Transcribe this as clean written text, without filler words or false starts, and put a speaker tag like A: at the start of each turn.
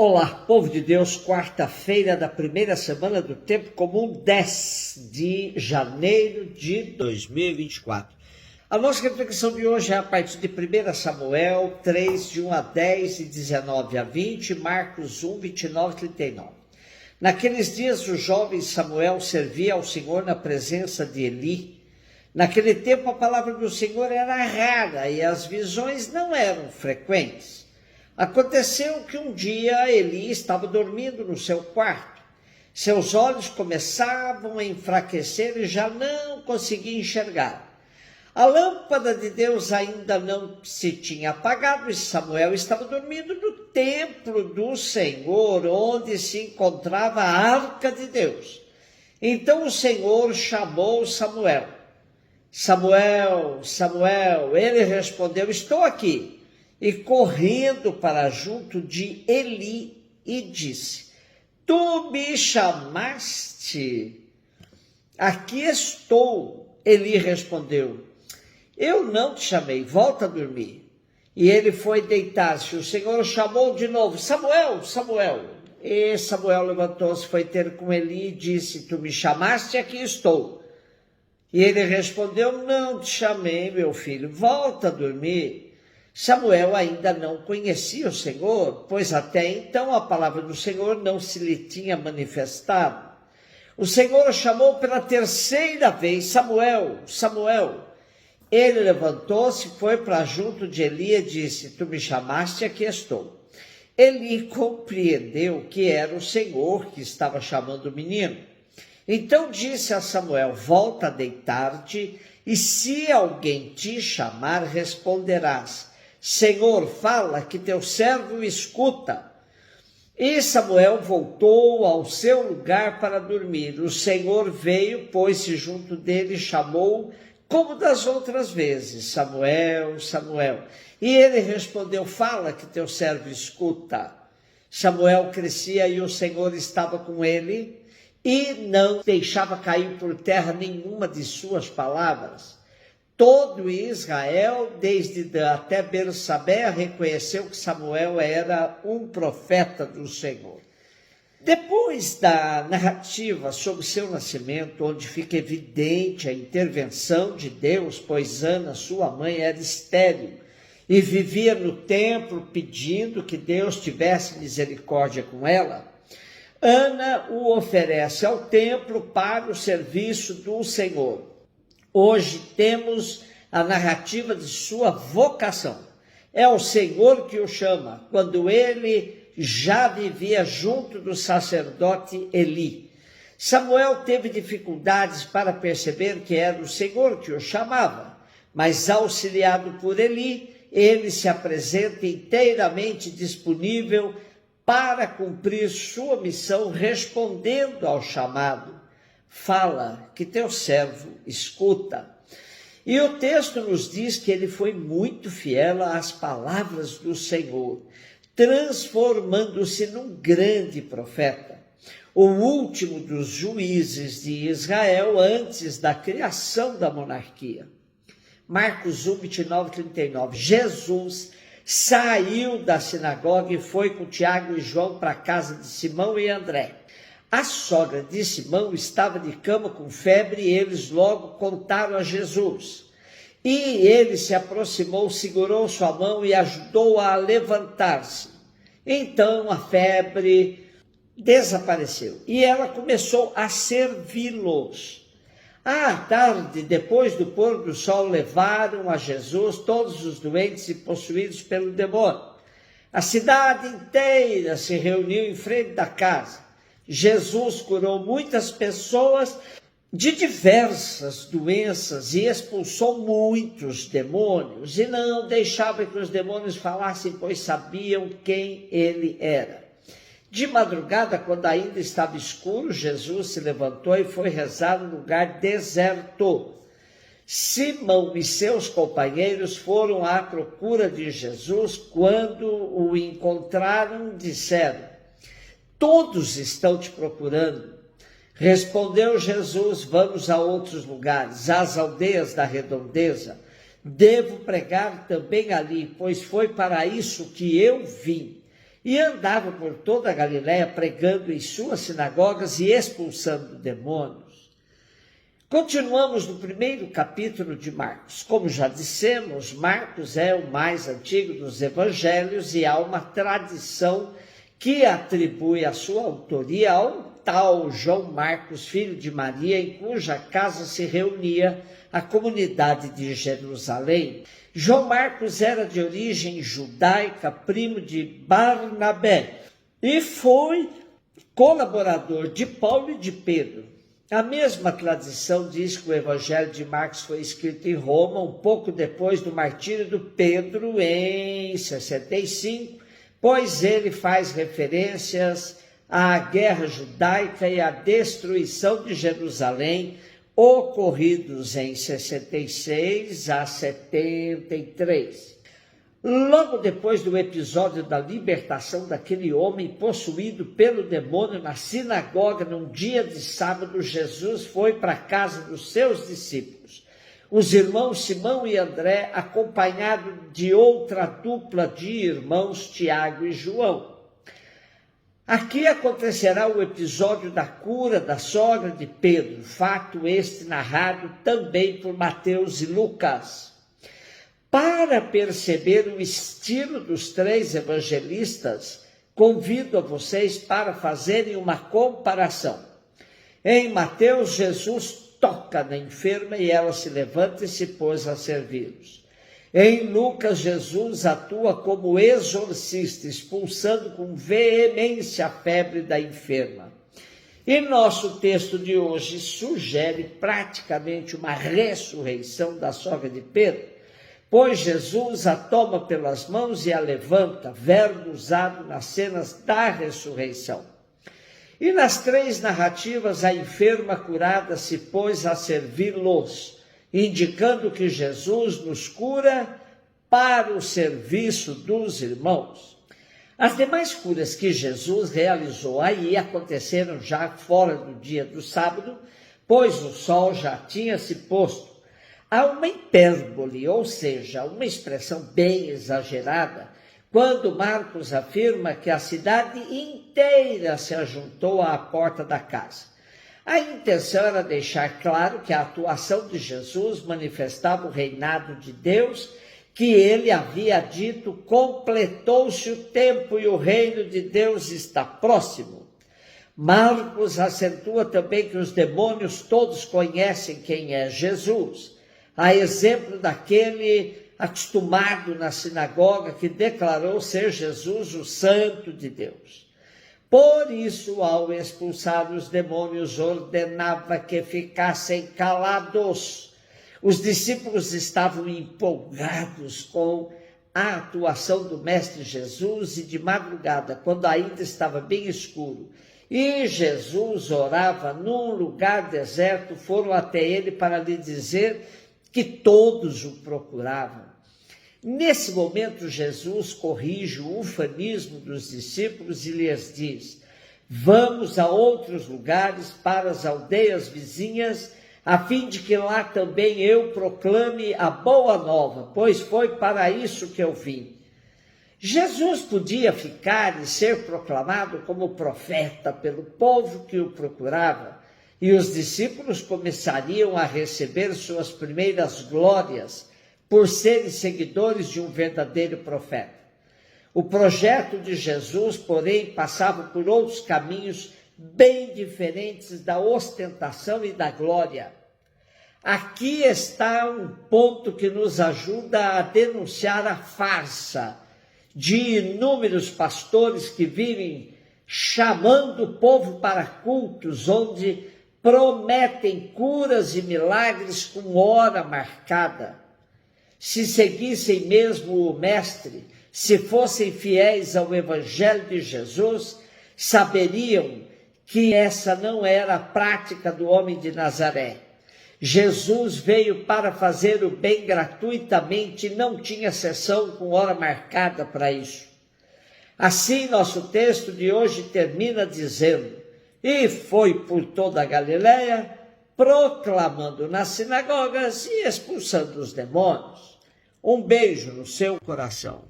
A: Olá, povo de Deus, quarta-feira da primeira semana do Tempo Comum, 10 de janeiro de 2024. A nossa reflexão de hoje é a partir de 1 Samuel 3, de 1 a 10 e 19 a 20, Marcos 1, 29 e 39. Naqueles dias o jovem Samuel servia ao Senhor na presença de Eli. Naquele tempo a palavra do Senhor era rara e as visões não eram frequentes. Aconteceu que um dia Eli estava dormindo no seu quarto. Seus olhos começavam a enfraquecer e já não conseguia enxergar. A lâmpada de Deus ainda não se tinha apagado e Samuel estava dormindo no templo do Senhor, onde se encontrava a arca de Deus. Então o Senhor chamou Samuel. Samuel, Samuel, ele respondeu, estou aqui. E correndo para junto de Eli e disse, tu me chamaste? Aqui estou. Eli respondeu, eu não te chamei, volta a dormir. E ele foi deitar-se. O Senhor chamou de novo, Samuel, Samuel. E Samuel levantou-se, foi ter com Eli e disse, tu me chamaste? Aqui estou. E ele respondeu, não te chamei, meu filho, volta a dormir. Samuel ainda não conhecia o Senhor, pois até então a palavra do Senhor não se lhe tinha manifestado. O Senhor o chamou pela terceira vez, Samuel, Samuel. Ele levantou-se, foi para junto de Eli e disse, tu me chamaste, aqui estou. Eli compreendeu que era o Senhor que estava chamando o menino. Então disse a Samuel, volta a deitar-te, e se alguém te chamar, responderás, Senhor, fala que teu servo escuta. E Samuel voltou ao seu lugar para dormir. O Senhor veio, pôs-se junto dele e chamou, como das outras vezes, Samuel, Samuel. E ele respondeu, fala que teu servo escuta. Samuel crescia e o Senhor estava com ele e não deixava cair por terra nenhuma de suas palavras. Todo Israel, desde Dan até Bersabé, reconheceu que Samuel era um profeta do Senhor. Depois da narrativa sobre seu nascimento, onde fica evidente a intervenção de Deus, pois Ana, sua mãe, era estéril e vivia no templo pedindo que Deus tivesse misericórdia com ela, Ana o oferece ao templo para o serviço do Senhor. Hoje temos a narrativa de sua vocação. É o Senhor que o chama, quando ele já vivia junto do sacerdote Eli. Samuel teve dificuldades para perceber que era o Senhor que o chamava, mas auxiliado por Eli, ele se apresenta inteiramente disponível para cumprir sua missão, respondendo ao chamado. Fala que teu servo escuta. E o texto nos diz que ele foi muito fiel às palavras do Senhor, transformando-se num grande profeta, o último dos juízes de Israel antes da criação da monarquia. Marcos 1, 29 e 39. Jesus saiu da sinagoga e foi com Tiago e João para a casa de Simão e André. A sogra de Simão estava de cama com febre e eles logo contaram a Jesus. E ele se aproximou, segurou sua mão e ajudou-a a levantar-se. Então a febre desapareceu e ela começou a servi-los. À tarde, depois do pôr do sol, levaram a Jesus todos os doentes e possuídos pelo demônio. A cidade inteira se reuniu em frente da casa. Jesus curou muitas pessoas de diversas doenças e expulsou muitos demônios. E não deixava que os demônios falassem, pois sabiam quem ele era. De madrugada, quando ainda estava escuro, Jesus se levantou e foi rezar num lugar deserto. Simão e seus companheiros foram à procura de Jesus. Quando o encontraram, disseram, todos estão te procurando. Respondeu Jesus, vamos a outros lugares, às aldeias da redondeza. Devo pregar também ali, pois foi para isso que eu vim. e andava por toda a Galiléia pregando em suas sinagogas e expulsando demônios. Continuamos no primeiro capítulo de Marcos. Como já dissemos, Marcos é o mais antigo dos evangelhos e há uma tradição que atribui a sua autoria ao tal João Marcos, filho de Maria, em cuja casa se reunia a comunidade de Jerusalém. João Marcos era de origem judaica, primo de Barnabé, e foi colaborador de Paulo e de Pedro. A mesma tradição diz que o Evangelho de Marcos foi escrito em Roma, um pouco depois do martírio do Pedro, em 65, pois ele faz referências à guerra judaica e à destruição de Jerusalém, ocorridos em 66 a 73. Logo depois do episódio da libertação daquele homem possuído pelo demônio na sinagoga, num dia de sábado, Jesus foi para a casa dos seus discípulos. Os irmãos Simão e André, acompanhados de outra dupla de irmãos, Tiago e João. Aqui acontecerá o episódio da cura da sogra de Pedro, fato este narrado também por Mateus e Lucas. Para perceber o estilo dos três evangelistas, convido a vocês para fazerem uma comparação. Em Mateus, Jesus toca na enferma e ela se levanta e se pôs a servi-los. Em Lucas, Jesus atua como exorcista, expulsando com veemência a febre da enferma. E nosso texto de hoje sugere praticamente uma ressurreição da sogra de Pedro, pois Jesus a toma pelas mãos e a levanta, verbo usado nas cenas da ressurreição. E nas três narrativas, a enferma curada se pôs a servi-los, indicando que Jesus nos cura para o serviço dos irmãos. As demais curas que Jesus realizou aí aconteceram já fora do dia do sábado, pois o sol já tinha se posto. Há uma hipérbole, ou seja, uma expressão bem exagerada, quando Marcos afirma que a cidade inteira se ajuntou à porta da casa. A intenção era deixar claro que a atuação de Jesus manifestava o reinado de Deus, que ele havia dito: completou-se o tempo e o reino de Deus está próximo. Marcos acentua também que os demônios todos conhecem quem é Jesus, a exemplo daquele acostumado na sinagoga que declarou ser Jesus o Santo de Deus. Por isso, ao expulsar os demônios, ordenava que ficassem calados. Os discípulos estavam empolgados com a atuação do Mestre Jesus e de madrugada, quando ainda estava bem escuro, e Jesus orava num lugar deserto, foram até ele para lhe dizer que todos o procuravam. Nesse momento, Jesus corrige o ufanismo dos discípulos e lhes diz: vamos a outros lugares, para as aldeias vizinhas, a fim de que lá também eu proclame a boa nova, pois foi para isso que eu vim. Jesus podia ficar e ser proclamado como profeta pelo povo que o procurava, e os discípulos começariam a receber suas primeiras glórias por serem seguidores de um verdadeiro profeta. O projeto de Jesus, porém, passava por outros caminhos bem diferentes da ostentação e da glória. Aqui está um ponto que nos ajuda a denunciar a farsa de inúmeros pastores que vivem chamando o povo para cultos onde prometem curas e milagres com hora marcada. Se seguissem mesmo o Mestre, se fossem fiéis ao Evangelho de Jesus, saberiam que essa não era a prática do homem de Nazaré. Jesus veio para fazer o bem gratuitamente e não tinha sessão com hora marcada para isso. Assim, nosso texto de hoje termina dizendo: e foi por toda a Galiléia, proclamando nas sinagogas e expulsando os demônios. Um beijo no seu coração.